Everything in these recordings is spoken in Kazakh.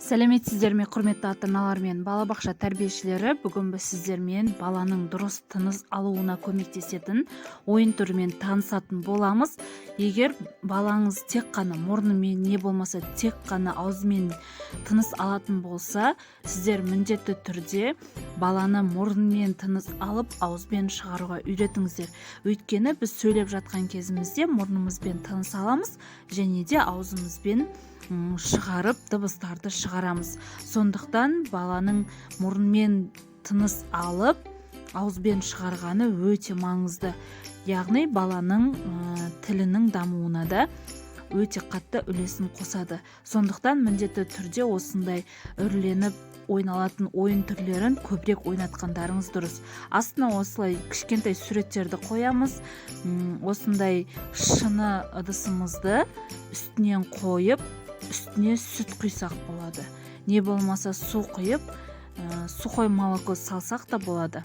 Сәлеметсіздер ме, құрметті ата-аналар мен балабақша тәрбиешілері. Бүгін біз сіздермен баланың дұрыс тыныс алуына көмектесетін ойын түрімен танысатын боламыз. Егер балаңыз тек қана мұрнымен не болмаса тек қана аузымен тыныс алатын болса, сіздер міндетті түрде баланы мұрнымен тыныс алып, аузбен шығаруға үйретіңіздер. Өйткені біз сөйлеп жатқан кезімізде мұрнымызбен тыныс аламыз және де аузымызбен шығарып дыбыстарды шығарамыз. Сондықтан баланың мұрнымен тыныс алып, аузбен шығарғаны өте маңызды. Яғни баланың тілінің дамуына да өте қатты үлесін қосады. Сондықтан міндетті түрде осындай үрленіп ойналатын ойын түрлерін көбірек ойнатқандарыңыз дұрыс. Астына осылай кішкентай суреттерді қоямыз. Осындай шыны ыдысымызды үстінен қойып, үстіне сүт құйсақ болады. Не болмаса су құйып, сухой молоко салсақ та болады.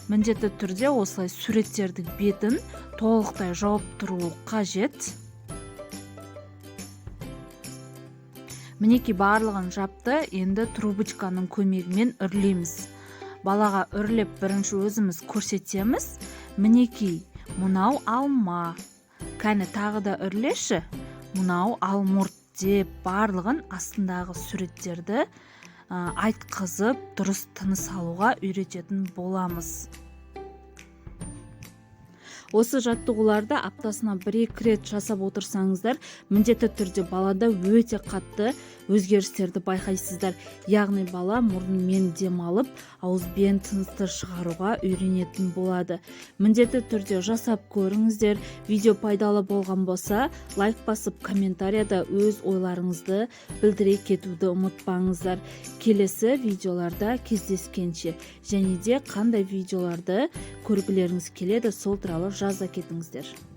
Міндетті түрде осылай суреттердің бетін толықтай жауып тұру қажет. Мінеки барлығын жапты, енді трубочканың көмегімен үрлейміз. Балаға үрлеп бірінші өзіміз көрсетеміз. Мінеки, мынау алма. Кәні тағы да үрлеші. Мынау алмұрт деп барлығын астындағы суреттерді айтқызып, дұрыс тыныс алуға үйрететін боламыз. Осы жаттығуларды аптасына 1-2 рет жасап отырсаңыздар, міндетті түрде балада өте қатты өзгерістерді байқайсыздар. Яғни бала мұрнымен демалып, аузбен тынысты шығаруға үйренетін болады. Міндетті түрде жасап көріңіздер. Видео пайдалы болған болса, лайк басып, комментарияда өз ойларыңызды білдіре кетуді ұмытпаңыздар. Келесі видеоларда кездескенше, және де қандай видеоларды көргілеріңіз келеді, сол туралы жаза кетіңіздер.